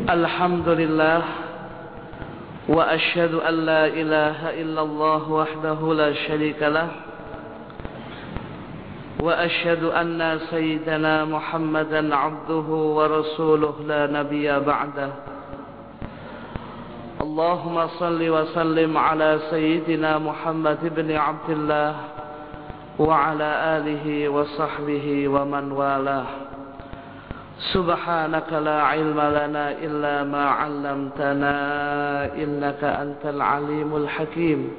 Alhamdulillah wa asyhadu an la ilaha illallah wahdahu la syarikalah wa asyhadu anna sayyidana Muhammadan abduhu wa rasuluh la nabiyya ba'dah. Allahumma salli wa sallim ala sayyidina Muhammad ibn Abdullah wa ala alihi wa sahbihi wa man walah. Subhanaka la ilma lana illa ma 'allamtana innaka antal alimul hakim.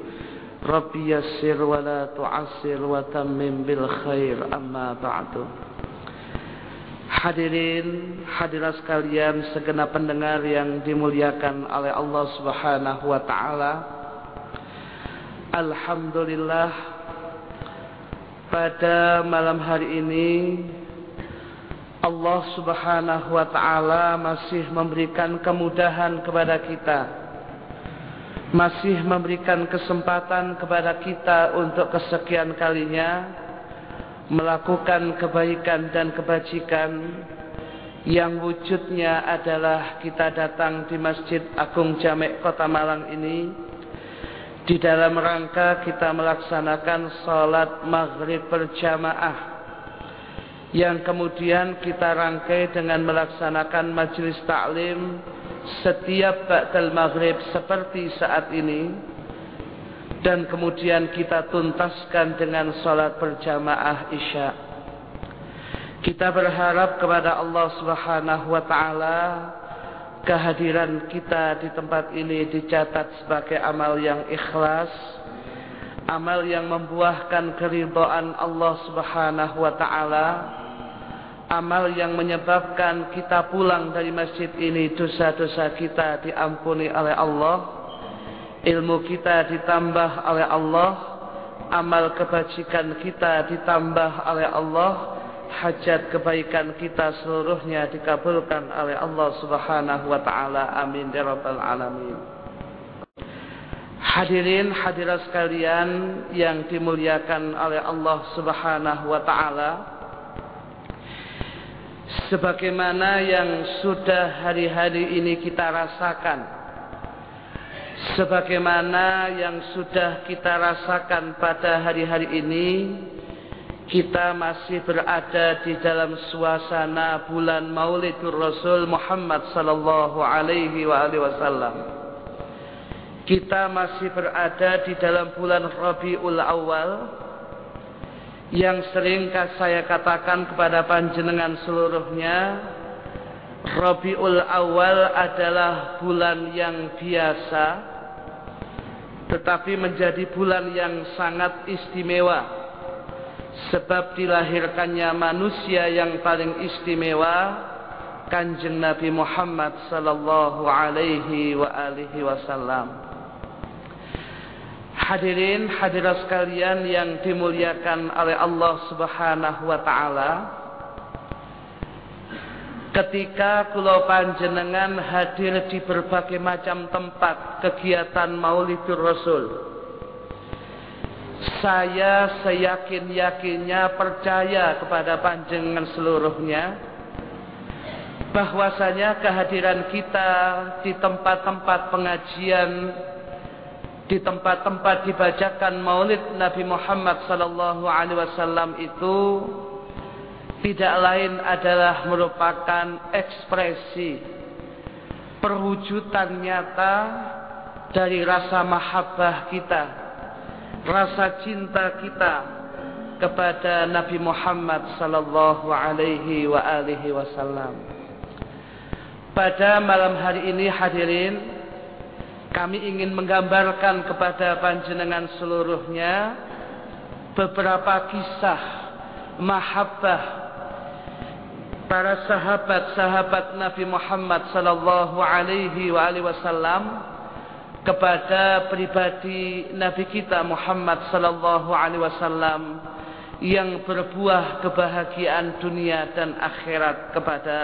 Rabbi yassir wa la tu'assir wa tammim bil khair, amma ba'du. Hadirin hadirat sekalian, segenap pendengar yang dimuliakan oleh Allah Subhanahu wa taala. Alhamdulillah, pada malam hari ini Allah Subhanahu wa taala masih memberikan kemudahan kepada kita, masih memberikan kesempatan kepada kita untuk kesekian kalinya melakukan kebaikan dan kebajikan yang wujudnya adalah kita datang di Masjid Agung Jamek Kota Malang ini di dalam rangka kita melaksanakan salat maghrib berjamaah, yang kemudian kita rangkai dengan melaksanakan majelis taklim setiap ba'dal maghrib seperti saat ini, dan kemudian kita tuntaskan dengan salat berjamaah isya. Kita berharap kepada Allah Subhanahu wa taala kehadiran kita di tempat ini dicatat sebagai amal yang ikhlas, amal yang membuahkan keridhaan Allah Subhanahu wa taala, amal yang menyebabkan kita pulang dari masjid ini dosa-dosa kita diampuni oleh Allah, ilmu kita ditambah oleh Allah, amal kebajikan kita ditambah oleh Allah, hajat kebaikan kita seluruhnya dikabulkan oleh Allah Subhanahu wa taala. Amin ya rabbal alamin. Hadirin hadirat sekalian yang dimuliakan oleh Allah Subhanahu wa taala, sebagaimana yang sudah hari-hari ini kita rasakan, sebagaimana yang sudah kita rasakan pada hari-hari ini, kita masih berada di dalam suasana bulan Maulidur Rasul Muhammad sallallahu alaihi wasallam. Kita masih berada di dalam bulan Rabiul Awal, yang sering saya katakan kepada panjenengan seluruhnya, Rabiul Awal adalah bulan yang biasa, tetapi menjadi bulan yang sangat istimewa, sebab dilahirkannya manusia yang paling istimewa, Kanjeng Nabi Muhammad sallallahu alaihi wasallam. Hadirin hadirat sekalian yang dimuliakan oleh Allah Subhanahu wa taala, ketika kula panjenengan hadir di berbagai macam tempat kegiatan Maulidur Rasul, saya seyakin-yakinnya percaya kepada panjenengan seluruhnya bahwasanya kehadiran kita di tempat-tempat pengajian, di tempat-tempat dibacakan Maulid Nabi Muhammad sallallahu alaihi wasallam itu tidak lain adalah merupakan ekspresi perwujudan nyata dari rasa mahabbah kita, rasa cinta kita kepada Nabi Muhammad sallallahu alaihi wasallam. Pada malam hari ini hadirin, kami ingin menggambarkan kepada panjenengan seluruhnya beberapa kisah mahabbah para sahabat-sahabat Nabi Muhammad sallallahu alaihi wasallam kepada pribadi Nabi kita Muhammad sallallahu alaihi wasallam, yang berbuah kebahagiaan dunia dan akhirat kepada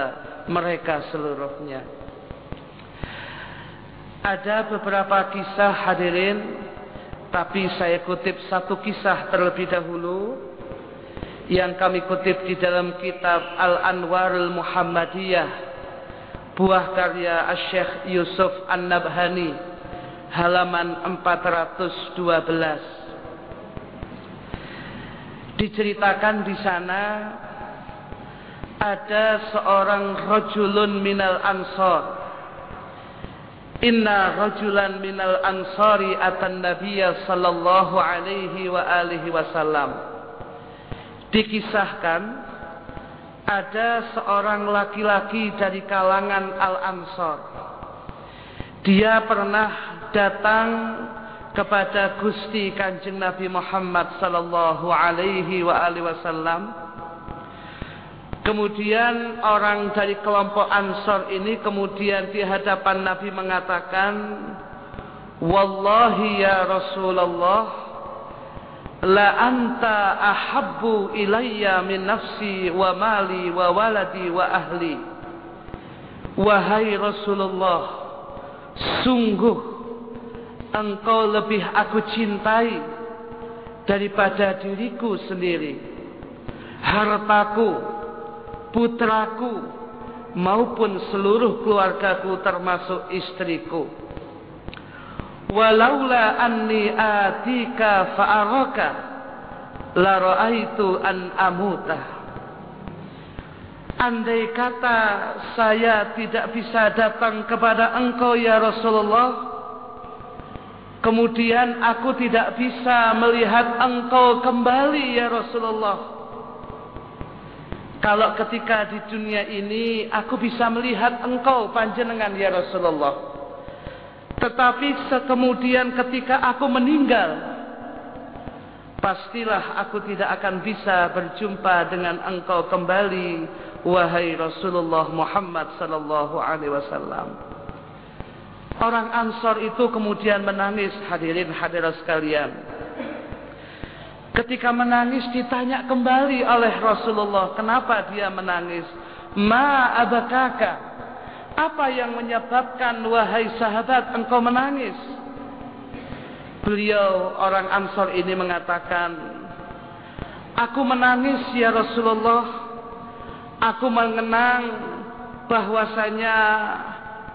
mereka seluruhnya. Ada beberapa kisah hadirin, tapi saya kutip satu kisah terlebih dahulu yang kami kutip di dalam kitab Al-Anwarul Muhammadiyah buah karya Syekh Yusuf An-Nabhani, halaman 412. Diceritakan di sana ada seorang rajulun minal ansar. Inna rajulan minal ansari atan nabiyya sallallahu alaihi wa alihi wasallam. Dikisahkan ada seorang laki-laki dari kalangan al-ansar. Dia pernah datang kepada Gusti Kanjeng Nabi Muhammad sallallahu alaihi wa alihi wasallam. Kemudian orang dari kelompok Ansor ini kemudian di hadapan Nabi mengatakan, "Wallahi ya Rasulullah, la anta ahabbu ilayya min nafsi wa mali wa waladi wa ahli." Wahai Rasulullah, sungguh engkau lebih aku cintai daripada diriku sendiri, hartaku, putraku, maupun seluruh keluargaku termasuk istriku. Walaula anni atika fa'araka la ra'aitu an amuta. Andai kata saya tidak bisa datang kepada engkau ya Rasulullah, kemudian aku tidak bisa melihat engkau kembali ya Rasulullah. Kalau ketika di dunia ini aku bisa melihat engkau panjenengan ya Rasulullah, tetapi kemudian ketika aku meninggal, pastilah aku tidak akan bisa berjumpa dengan engkau kembali, wahai Rasulullah Muhammad sallallahu alaihi wasallam. Orang Ansor itu kemudian menangis, hadirin hadirat sekalian. Ketika menangis ditanya kembali oleh Rasulullah, kenapa dia menangis? Ma abakaka? Apa yang menyebabkan wahai sahabat engkau menangis? Beliau orang Ansor ini mengatakan, aku menangis ya Rasulullah, aku mengenang bahwasanya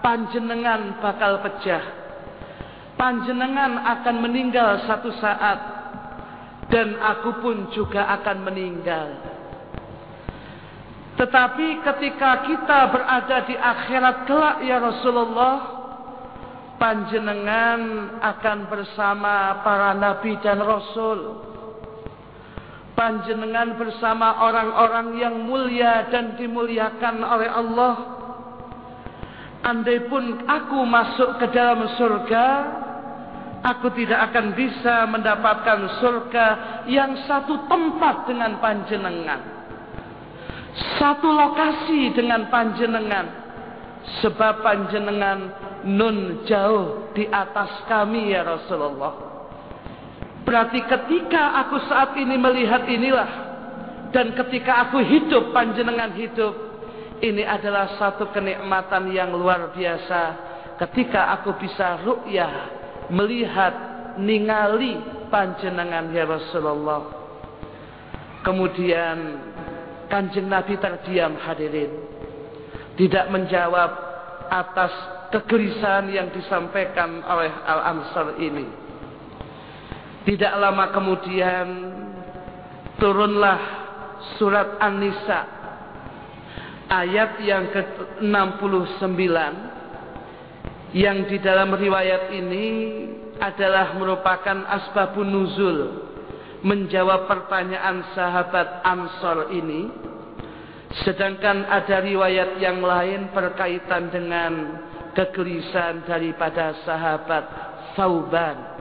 panjenengan bakal pecah. Panjenengan akan meninggal satu saat, dan aku pun juga akan meninggal. Tetapi ketika kita berada di akhirat kelak ya Rasulullah, panjenengan akan bersama para nabi dan rasul. Panjenengan bersama orang-orang yang mulia dan dimuliakan oleh Allah. Andaipun aku masuk ke dalam surga, aku tidak akan bisa mendapatkan surga yang satu tempat dengan panjenengan, satu lokasi dengan panjenengan, sebab panjenengan nun jauh di atas kami ya Rasulullah. Berarti ketika aku saat ini melihat inilah, dan ketika aku hidup panjenengan hidup, ini adalah satu kenikmatan yang luar biasa ketika aku bisa ru'yah, melihat, ningali panjenengan ya Rasulullah. Kemudian Kanjeng Nabi terdiam, hadirin, tidak menjawab atas kegelisahan yang disampaikan oleh Al-Ansar ini. Tidak lama kemudian turunlah surat An-Nisa ayat yang ke-69, yang di dalam riwayat ini adalah merupakan asbabun nuzul, menjawab pertanyaan sahabat Ansor ini. Sedangkan ada riwayat yang lain berkaitan dengan kegelisahan daripada sahabat Thauban.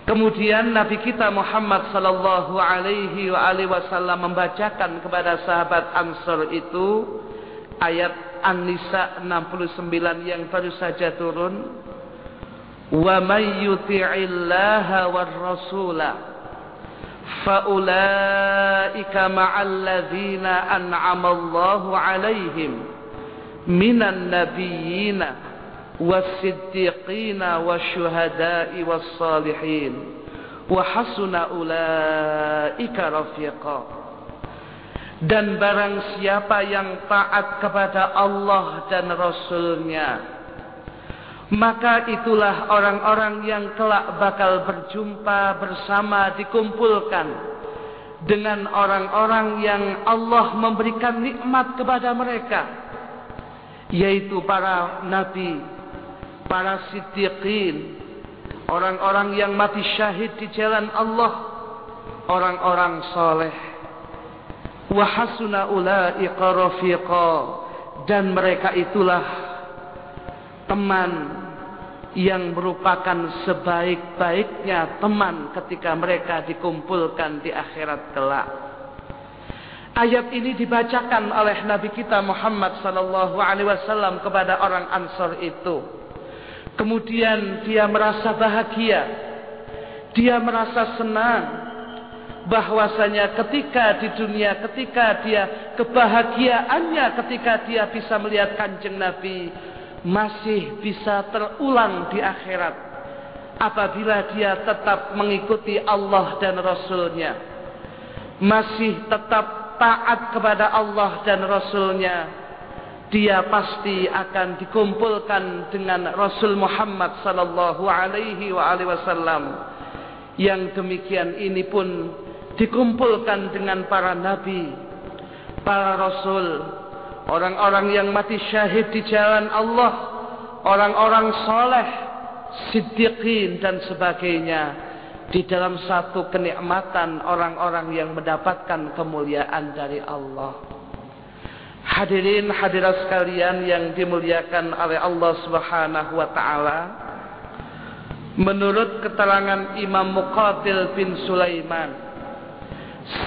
Kemudian Nabi kita Muhammad sallallahu alaihi wasallam membacakan kepada sahabat Ansor itu ayat An-Nisa 69 yang baru saja turun. Wa may yuti'illaha war rasula fa ulaika ma'al ladzina an'ama Allahu 'alaihim minan nabiyyina was-siddiqina wasyuhada'i was-salihin wa hasuna ulaika rafiqa. Dan barang siapa yang taat kepada Allah dan Rasul-Nya, maka itulah orang-orang yang kelak bakal berjumpa bersama, dikumpulkan dengan orang-orang yang Allah memberikan nikmat kepada mereka, yaitu para nabi, para siddiqin, orang-orang yang mati syahid di jalan Allah, orang-orang soleh. Wa hasuna ulaika rafiqa, dan mereka itulah teman yang merupakan sebaik-baiknya teman ketika mereka dikumpulkan di akhirat kelak. Ayat ini dibacakan oleh Nabi kita Muhammad sallallahu alaihi wasallam kepada orang Ansor itu. Kemudian dia merasa bahagia, dia merasa senang bahwasanya ketika di dunia, ketika dia kebahagiaannya ketika dia bisa melihat Kanjeng Nabi masih bisa terulang di akhirat apabila dia tetap mengikuti Allah dan Rasul-Nya, masih tetap taat kepada Allah dan Rasul-Nya. Dia pasti akan dikumpulkan dengan Rasul Muhammad sallallahu alaihi wasallam. Yang demikian ini pun dikumpulkan dengan para nabi, para rasul, orang-orang yang mati syahid di jalan Allah, orang-orang soleh, siddiqin dan sebagainya, di dalam satu kenikmatan orang-orang yang mendapatkan kemuliaan dari Allah. Hadirin hadirat sekalian yang dimuliakan oleh Allah Subhanahu wa taala, menurut keterangan Imam Muqatil bin Sulaiman,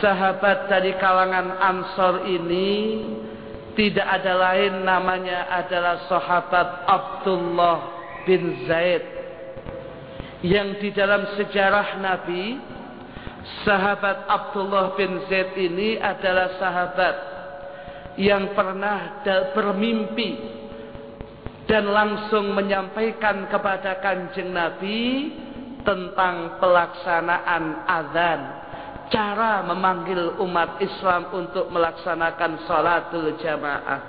sahabat dari kalangan Ansor ini tidak ada lain namanya adalah sahabat Abdullah bin Zaid, yang di dalam sejarah Nabi, sahabat Abdullah bin Zaid ini adalah sahabat yang pernah bermimpi dan langsung menyampaikan kepada Kanjeng Nabi tentang pelaksanaan azan, cara memanggil umat Islam untuk melaksanakan salatul jamaah,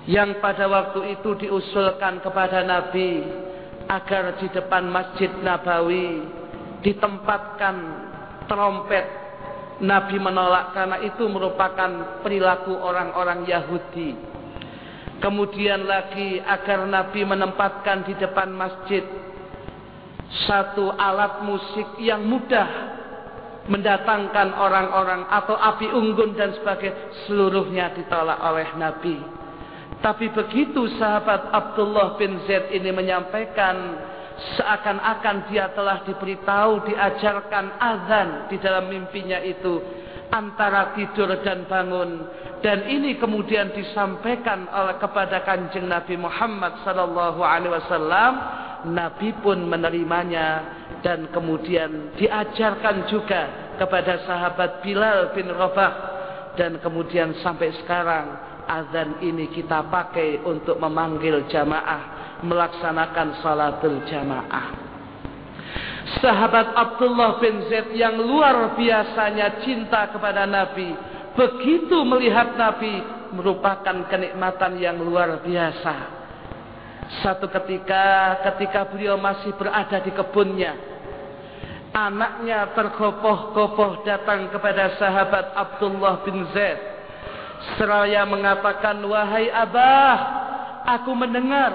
yang pada waktu itu diusulkan kepada Nabi agar di depan Masjid Nabawi ditempatkan trompet. Nabi menolak karena itu merupakan perilaku orang-orang Yahudi. Kemudian lagi agar Nabi menempatkan di depan masjid satu alat musik yang mudah mendatangkan orang-orang atau api unggun dan sebagainya, seluruhnya ditolak oleh Nabi. Tapi begitu sahabat Abdullah bin Zaid ini menyampaikan, seakan-akan dia telah diberitahu, diajarkan azan di dalam mimpinya itu antara tidur dan bangun, dan ini kemudian disampaikan oleh kepada Kanjeng Nabi Muhammad sallallahu alaihi wasallam. Nabi pun menerimanya dan kemudian diajarkan juga kepada sahabat Bilal bin Rabah, dan kemudian sampai sekarang azan ini kita pakai untuk memanggil jamaah melaksanakan salatul jamaah. Sahabat Abdullah bin Zaid yang luar biasanya cinta kepada Nabi, begitu melihat Nabi merupakan kenikmatan yang luar biasa. Satu ketika beliau masih berada di kebunnya, anaknya tergopoh-gopoh datang kepada sahabat Abdullah bin Zaid seraya mengatakan, "Wahai Abah, aku mendengar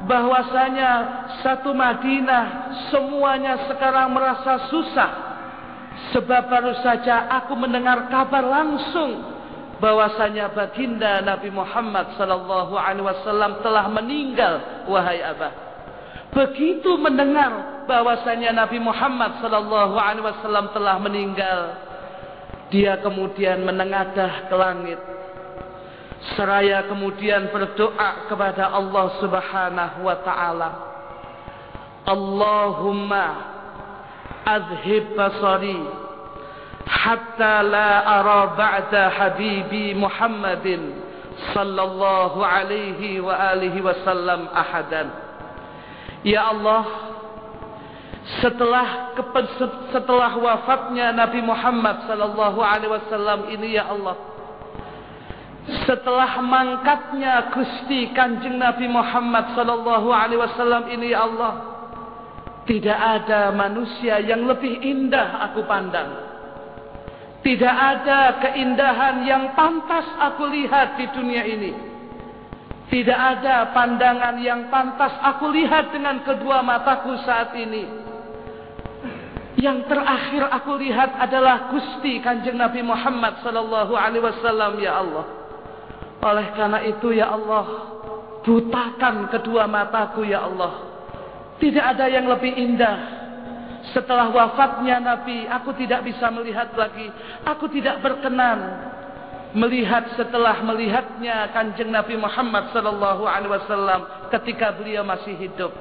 bahwasanya satu Madinah semuanya sekarang merasa susah, sebab baru saja aku mendengar kabar langsung bahwasanya baginda Nabi Muhammad sallallahu alaihi wasallam telah meninggal, wahai Abah." Begitu mendengar bahwasanya Nabi Muhammad sallallahu alaihi wasallam telah meninggal, dia kemudian menengadah ke langit seraya kemudian berdoa kepada Allah Subhanahu wa taala, "Allahumma azhib basari hatta la ara ba'da habibi Muhammadin sallallahu alaihi wa alihi wasallam ahadan." Ya Allah, setelah wafatnya Nabi Muhammad sallallahu alaihi wasallam ini, ya Allah, setelah mangkatnya Gusti Kanjeng Nabi Muhammad sallallahu alaihi wasallam ini, ya Allah, tidak ada manusia yang lebih indah aku pandang. Tidak ada keindahan yang pantas aku lihat di dunia ini. Tidak ada pandangan yang pantas aku lihat dengan kedua mataku saat ini. Yang terakhir aku lihat adalah Gusti Kanjeng Nabi Muhammad sallallahu alaihi wasallam, ya Allah. Oleh karena itu, ya Allah, butakan kedua mataku, ya Allah. Tidak ada yang lebih indah. Setelah wafatnya Nabi, aku tidak bisa melihat lagi. Aku tidak berkenan melihat setelah melihatnya Kanjeng Nabi Muhammad sallallahu alaihi wasallam ketika beliau masih hidup.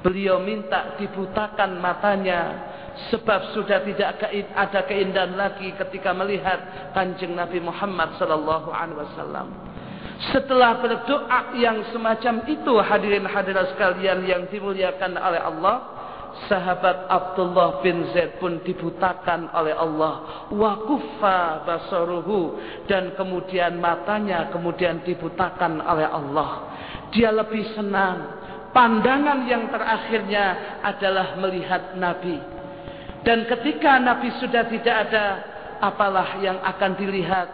Beliau minta dibutakan matanya sebab sudah tidak ada keindahan lagi ketika melihat Kanjeng Nabi Muhammad sallallahu alaihi wasallam. Setelah berdoa yang semacam itu, hadirin hadirat sekalian yang dimuliakan oleh Allah, sahabat Abdullah bin Zaid pun dibutakan oleh Allah. Wa kuffa basaruhu, dan kemudian matanya kemudian dibutakan oleh Allah. Dia lebih senang. Pandangan yang terakhirnya adalah melihat Nabi. Dan ketika Nabi sudah tidak ada, apalah yang akan dilihat?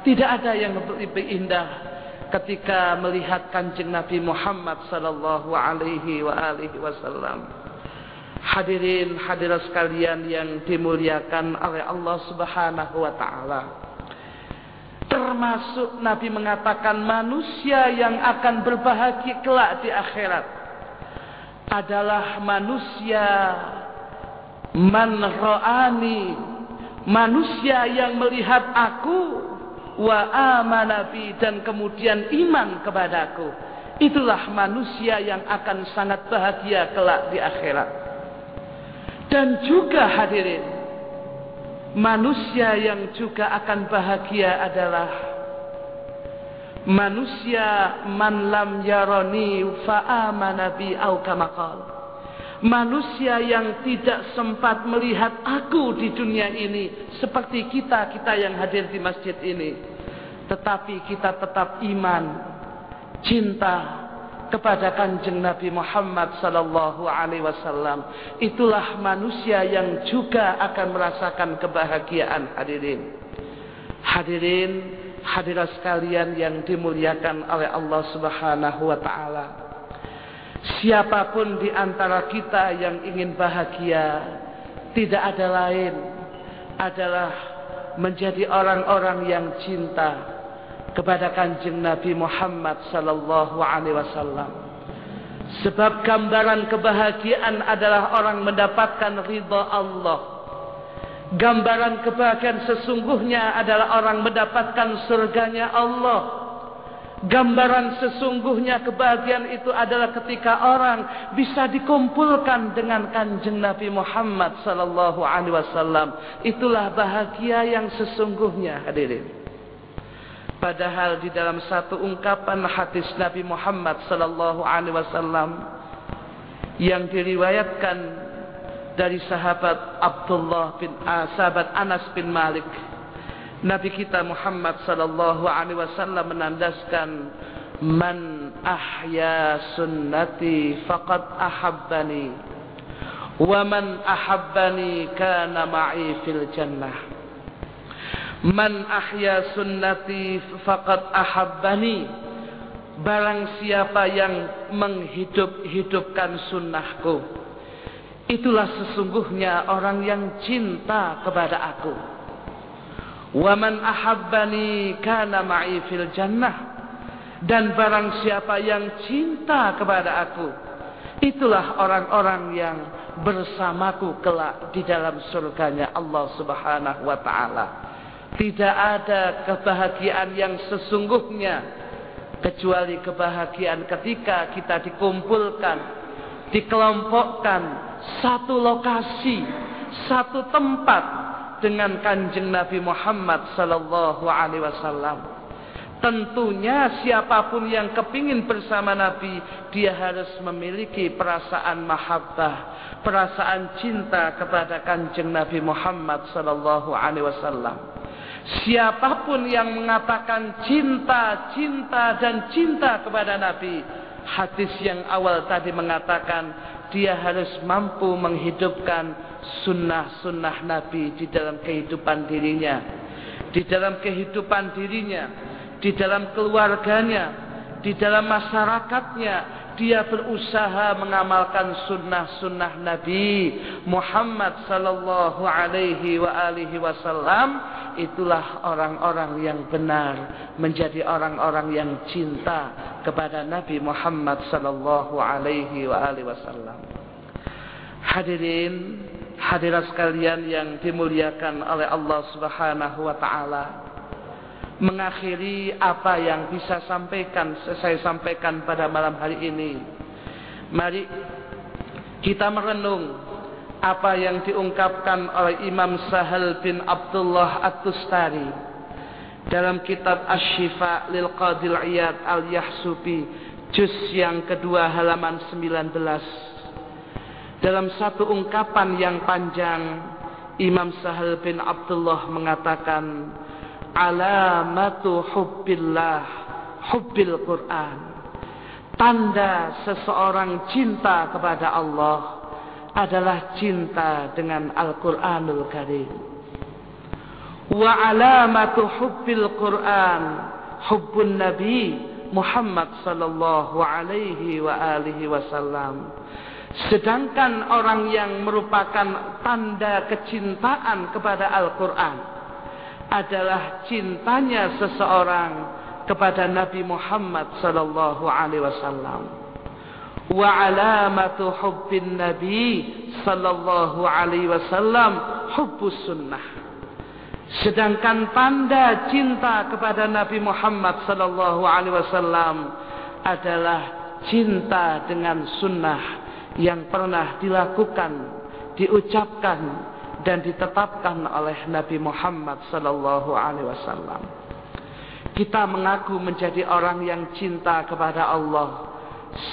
Tidak ada yang lebih indah ketika melihat Kanjeng Nabi Muhammad sallallahu alaihi wasallam. Hadirin hadirat sekalian yang dimuliakan oleh Allah Subhanahu wa taala. Termasuk Nabi mengatakan manusia yang akan berbahagia kelak di akhirat adalah manusia man ra'ani, manusia yang melihat aku wa amana bi, dan kemudian iman kepadaku. Itulah manusia yang akan sangat bahagia kelak di akhirat. Dan juga hadirin, manusia yang juga akan bahagia adalah manusia man lam yarani fa amana bi au kama qala. Manusia yang tidak sempat melihat aku di dunia ini seperti kita yang hadir di masjid ini, tetapi kita tetap iman, cinta kepada Kanjeng Nabi Muhammad sallallahu alaihi wasallam. Itulah manusia yang juga akan merasakan kebahagiaan, hadirin. Hadirin, hadirat sekalian yang dimuliakan oleh Allah Subhanahu wa taala. Siapapun di antara kita yang ingin bahagia, tidak ada lain adalah menjadi orang-orang yang cinta kepada Kanjeng Nabi Muhammad sallallahu alaihi wasallam. Sebab gambaran kebahagiaan adalah orang mendapatkan ridha Allah. Gambaran kebahagiaan sesungguhnya adalah orang mendapatkan surganya Allah. Gambaran sesungguhnya kebahagiaan itu adalah ketika orang bisa dikumpulkan dengan Kanjeng Nabi Muhammad sallallahu alaihi wasallam. Itulah bahagia yang sesungguhnya, hadirin. Padahal di dalam satu ungkapan hadis Nabi Muhammad sallallahu alaihi wasallam yang diriwayatkan dari sahabat sahabat Anas bin Malik, Nabi kita Muhammad sallallahu alaihi wasallam menandaskan, man ahya sunnati faqad ahabbani wa man ahabbani kana ma'i fil jannah. Man ahya sunnati faqad ahabbani, barang siapa yang menghidup-hidupkan sunnahku, itulah sesungguhnya orang yang cinta kepada aku. Wa man ahabbani kana ma'i fil jannah, dan barang siapa yang cinta kepada aku, itulah orang-orang yang bersamaku kelak di dalam surganya Allah Subhanahu wa taala. Tidak ada kebahagiaan yang sesungguhnya kecuali kebahagiaan ketika kita dikumpulkan, dikelompokkan satu lokasi, satu tempat dengan Kanjeng Nabi Muhammad sallallahu alaihi wasallam. Tentunya siapapun yang kepingin bersama Nabi, dia harus memiliki perasaan mahabbah, perasaan cinta kepada Kanjeng Nabi Muhammad sallallahu alaihi wasallam. Siapapun yang mengatakan cinta, cinta dan cinta kepada Nabi, hadis yang awal tadi mengatakan dia harus mampu menghidupkan sunnah-sunnah Nabi di dalam kehidupan dirinya, di dalam kehidupan dirinya, di dalam keluarganya, di dalam masyarakatnya. Dia berusaha mengamalkan sunnah-sunnah Nabi Muhammad sallallahu alaihi wa alihi wasallam. Itulah orang-orang yang benar, menjadi orang-orang yang cinta kepada Nabi Muhammad sallallahu alaihi wa alihi wasallam. Hadirin, hadirat sekalian yang dimuliakan oleh Allah Subhanahu wa taala. Mengakhiri apa yang bisa saya sampaikan pada malam hari ini, mari kita merenung apa yang diungkapkan oleh Imam Sahal bin Abdullah At-Tustari dalam kitab Asy-Syifa lil Qadil Iyad Al-Yahsubi juz yang kedua halaman 19. Dalam satu ungkapan yang panjang, Imam Sahal bin Abdullah mengatakan, alamatu hubbillah hubbil Quran. Tanda seseorang cinta kepada Allah adalah cinta dengan Al-Quranul Karim. Wa alamatu hubbil Quran hubbun Nabi Muhammad sallallahu alaihi wa alihi wasallam. Sedangkan orang yang merupakan tanda kecintaan kepada Al-Quran adalah cintanya seseorang kepada Nabi Muhammad sallallahu alaihi wasallam. Wa alamatu hubbin Nabi sallallahu alaihi wasallam hubbus sunnah. Sedangkan tanda cinta kepada Nabi Muhammad sallallahu alaihi wasallam adalah cinta dengan sunnah yang pernah dilakukan, diucapkan dan ditetapkan oleh Nabi Muhammad sallallahu alaihi wasallam. Kita mengaku menjadi orang yang cinta kepada Allah.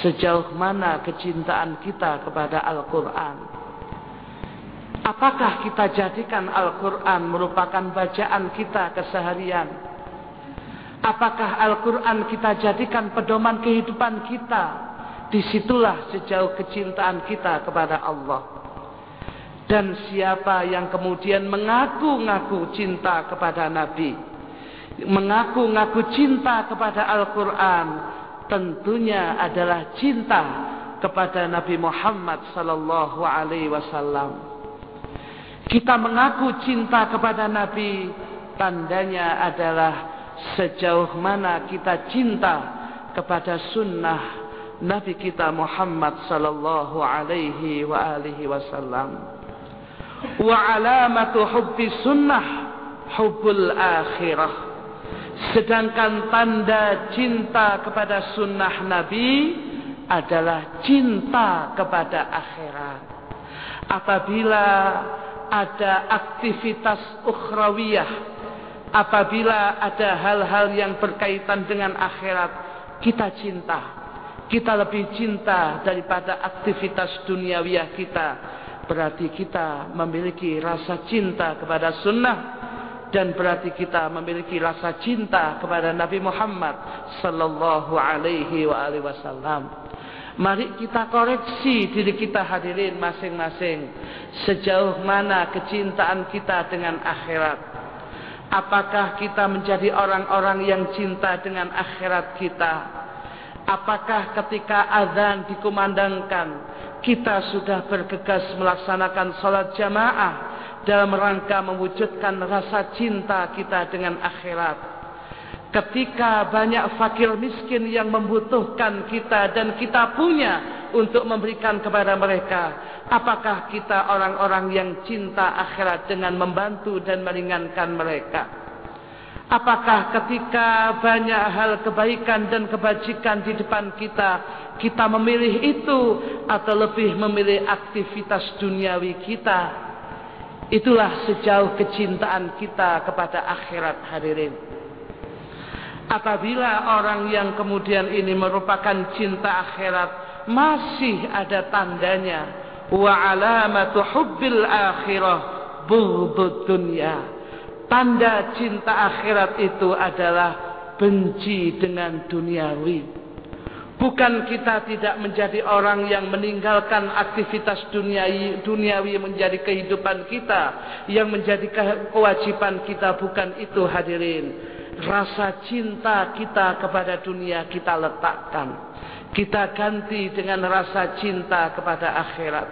Sejauh mana kecintaan kita kepada Al-Quran? Apakah kita jadikan Al-Quran merupakan bacaan kita keseharian? Apakah Al-Quran kita jadikan pedoman kehidupan kita? Disitulah sejauh kecintaan kita kepada Allah. Dan siapa yang kemudian mengaku-ngaku cinta kepada Nabi, mengaku-ngaku cinta kepada Al-Quran, tentunya adalah cinta kepada Nabi Muhammad sallallahu alaihi wasallam. Kita mengaku cinta kepada Nabi, tandanya adalah sejauh mana kita cinta kepada sunnah Nabi kita Muhammad sallallahu alaihi wa alihi wasallam. Wa alamatu hubbi sunnah hubbul akhirah. Sedangkan tanda cinta kepada sunnah Nabi adalah cinta kepada akhirat. Apabila ada aktivitas ukhrawiyah, apabila ada hal-hal yang berkaitan dengan akhirat, kita cinta. Kita lebih cinta daripada aktivitas duniawiyah kita. Berarti kita memiliki rasa cinta kepada sunnah, dan berarti kita memiliki rasa cinta kepada Nabi Muhammad sallallahu alaihi wasallam. Mari kita koreksi diri kita hadirin masing-masing. Sejauh mana kecintaan kita dengan akhirat? Apakah kita menjadi orang-orang yang cinta dengan akhirat kita? Apakah ketika azan dikumandangkan kita sudah bergegas melaksanakan salat jamaah dalam rangka mewujudkan rasa cinta kita dengan akhirat? Ketika banyak fakir miskin yang membutuhkan kita dan kita punya untuk memberikan kepada mereka, apakah kita orang-orang yang cinta akhirat dengan membantu dan meringankan mereka? Apakah ketika banyak hal kebaikan dan kebajikan di depan kita, kita memilih itu atau lebih memilih aktivitas duniawi kita? Itulah sejauh kecintaan kita kepada akhirat hadirin. Apabila orang yang kemudian ini merupakan cinta akhirat, masih ada tandanya. Wa alamatu hubbil akhirah bughdud dunya. Tanda cinta akhirat itu adalah benci dengan duniawi. Bukan kita tidak menjadi orang yang meninggalkan aktivitas duniawi menjadi kehidupan kita, yang menjadi kewajiban kita, bukan itu hadirin. Rasa cinta kita kepada dunia kita letakkan, kita ganti dengan rasa cinta kepada akhirat.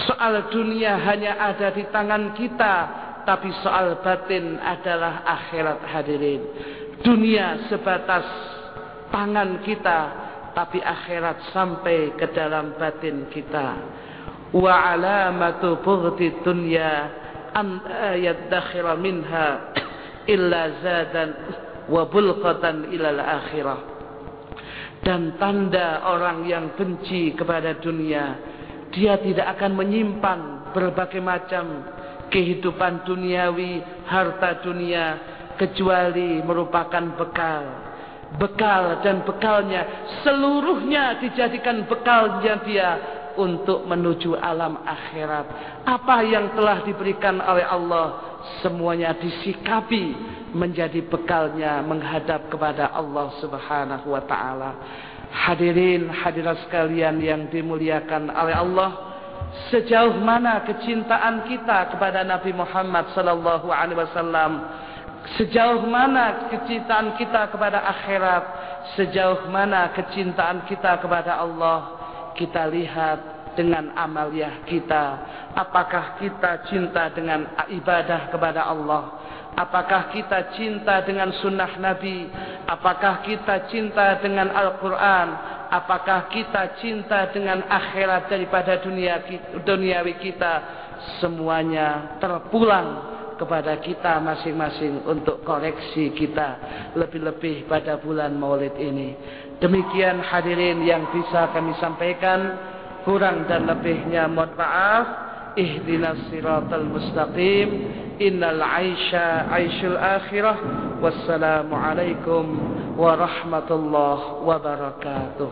Soal dunia hanya ada di tangan kita, tapi soal batin adalah akhirat hadirin. Dunia sebatas tangan kita, tapi akhirat sampai ke dalam batin kita. Wa alamatu bughdid dunya an yadakhira minha illa zadan wa bulqatan ilal akhirah. Dan tanda orang yang benci kepada dunia, dia tidak akan menyimpan berbagai macam kehidupan duniawi, harta dunia, kecuali merupakan bekal dan bekalnya seluruhnya dijadikan bekalnya dia untuk menuju alam akhirat. Apa yang telah diberikan oleh Allah semuanya disikapi menjadi bekalnya menghadap kepada Allah Subhanahu wa taala. Hadirin hadirat sekalian yang dimuliakan oleh Allah, sejauh mana kecintaan kita kepada Nabi Muhammad sallallahu alaihi wasallam, sejauh mana kecintaan kita kepada akhirat, sejauh mana kecintaan kita kepada Allah, kita lihat dengan amaliyah kita. Apakah kita cinta dengan ibadah kepada Allah? Apakah kita cinta dengan sunnah Nabi? Apakah kita cinta dengan Al-Quran? Apakah kita cinta dengan akhirat daripada duniawi kita? Semuanya terpulang kepada kita masing-masing untuk koreksi kita, lebih-lebih pada bulan Maulid ini. Demikian hadirin yang bisa kami sampaikan, kurang dan lebihnya mohon maaf. Ihdinas siratal mustaqim, innal aisha aishul akhirah. Wassalamu alaikum warahmatullahi wabarakatuh.